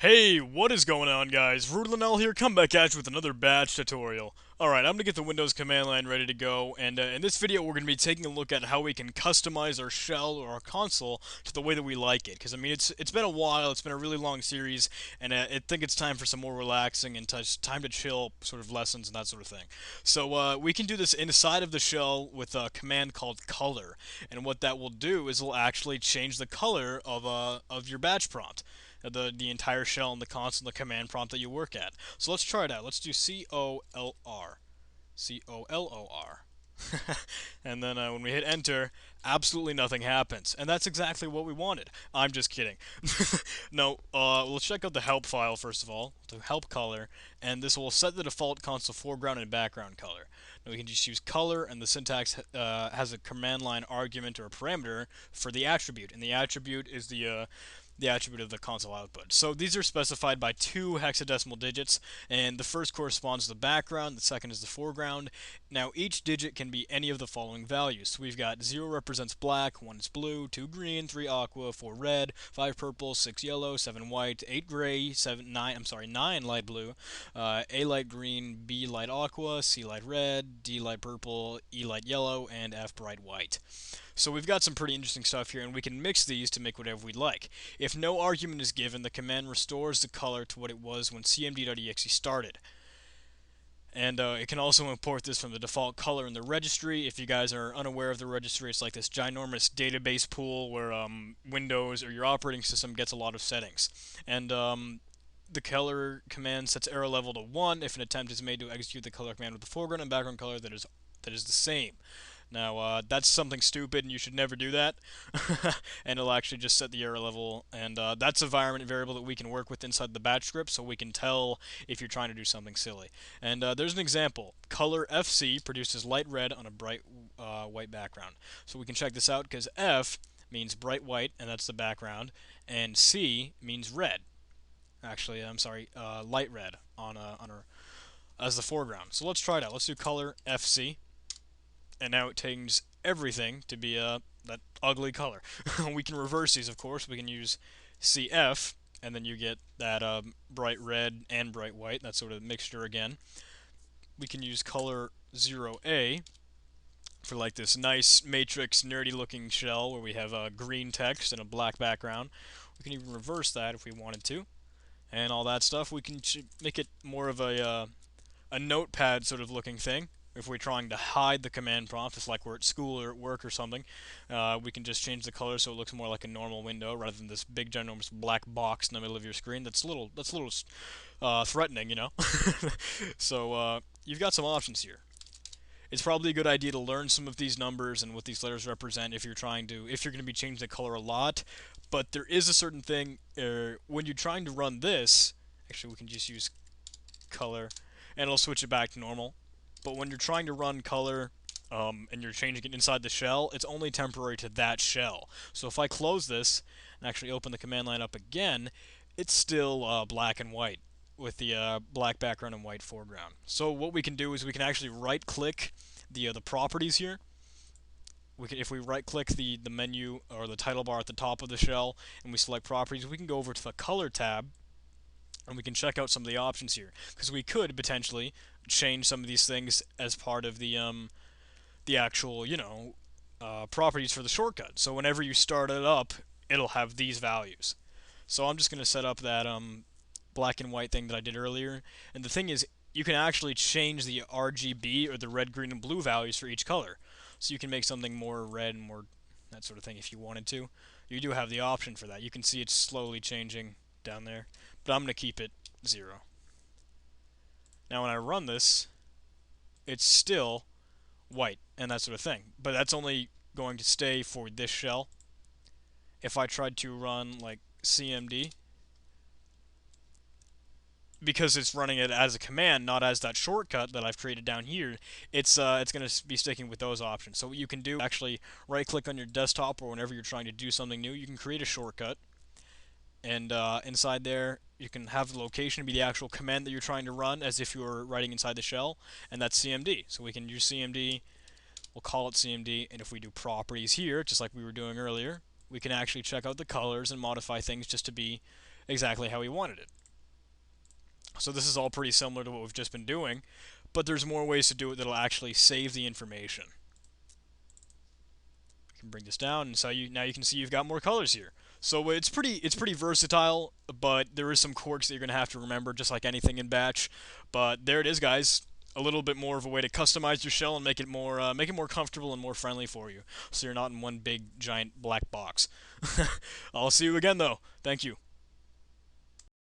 Hey, what is going on, guys? Rudlinel here, come back at you with another batch tutorial. Alright, I'm going to get the Windows command line ready to go, and in this video we're going to be taking a look at how we can customize our shell or our console to the way that we like it. Because, I mean, it's been a while, it's been a really long series, and I think it's time for some more relaxing and time to chill sort of lessons and that sort of thing. So, we can do this inside of the shell with a command called color, and what that will do is it'll actually change the color of your batch prompt, the entire shell and the console, the command prompt that you work at. So let's try it out. Let's do COLR. And then when we hit enter, absolutely nothing happens. And that's exactly what we wanted. I'm just kidding. No, let's check out the help file first of all, the help color, and this will set the default console foreground and background color. Now we can just use color, and the syntax has a command line argument or a parameter for the attribute, and the attribute is the attribute of the console output. So these are specified by two hexadecimal digits, and the first corresponds to the background, the second is the foreground. Now each digit can be any of the following values. So we've got 0 represents black, 1 is blue, 2 green, 3 aqua, 4 red, 5 purple, 6 yellow, 7 white, 8 gray, 9 light blue, A light green, B light aqua, C light red, D light purple, E light yellow, and F bright white. So we've got some pretty interesting stuff here, and we can mix these to make whatever we like. If no argument is given, the command restores the color to what it was when cmd.exe started. And it can also import this from the default color in the registry. If you guys are unaware of the registry, it's like this ginormous database pool where Windows or your operating system gets a lot of settings. And the color command sets error level to 1 if an attempt is made to execute the color command with the foreground and background color that is the same. Now, that's something stupid, and you should never do that. And it'll actually just set the error level, and that's a environment variable that we can work with inside the batch script, so we can tell if you're trying to do something silly. And there's an example. Color FC produces light red on a bright white background. So we can check this out, because F means bright white, and that's the background, and C means red. Actually, I'm sorry, light red as the foreground. So let's try it out. Let's do color FC, and now it changes everything to be that ugly color. We can reverse these, of course. We can use CF, and then you get that bright red and bright white, that sort of mixture again. We can use color 0A for like this nice matrix nerdy looking shell where we have green text and a black background. We can even reverse that if we wanted to, and all that stuff. We can make it more of a notepad sort of looking thing. If we're trying to hide the command prompt, it's like we're at school or at work or something, we can just change the color so it looks more like a normal window rather than this big ginormous black box in the middle of your screen. That's a little threatening, you know. So you've got some options here. It's probably a good idea to learn some of these numbers and what these letters represent if you're going to be changing the color a lot. But there is a certain thing when you're trying to run this. Actually, we can just use color, and it'll switch it back to normal. But when you're trying to run color and you're changing it inside the shell, it's only temporary to that shell. So if I close this and actually open the command line up again, it's still black and white with the black background and white foreground. So what we can do is we can actually right-click the properties here. If we right-click the menu or the title bar at the top of the shell and we select properties, we can go over to the color tab, and we can check out some of the options here, because we could potentially change some of these things as part of the actual properties for the shortcut. So whenever you start it up, it'll have these values. So I'm just going to set up that black and white thing that I did earlier, and the thing is, you can actually change the RGB or the red, green, and blue values for each color. So you can make something more red and more that sort of thing if you wanted to. You do have the option for that. You can see it's slowly changing down there, but I'm going to keep it 0. Now when I run this, it's still white and that sort of thing, but that's only going to stay for this shell. If I tried to run like cmd, because it's running it as a command, not as that shortcut that I've created down here, it's going to be sticking with those options. So what you can do, actually right-click on your desktop, or whenever you're trying to do something new, you can create a shortcut, and inside there you can have the location be the actual command that you're trying to run as if you were writing inside the shell, and that's CMD. So we can use CMD, we'll call it CMD, and if we do properties here, just like we were doing earlier, we can actually check out the colors and modify things just to be exactly how he wanted it. So this is all pretty similar to what we've just been doing, but there's more ways to do it that'll actually save the information. I can bring this down, and so now you can see you've got more colors here. So it's pretty versatile, but there is some quirks that you're gonna have to remember, just like anything in Batch. But there it is, guys. A little bit more of a way to customize your shell and make it more comfortable and more friendly for you, so you're not in one big giant black box. I'll see you again, though. Thank you.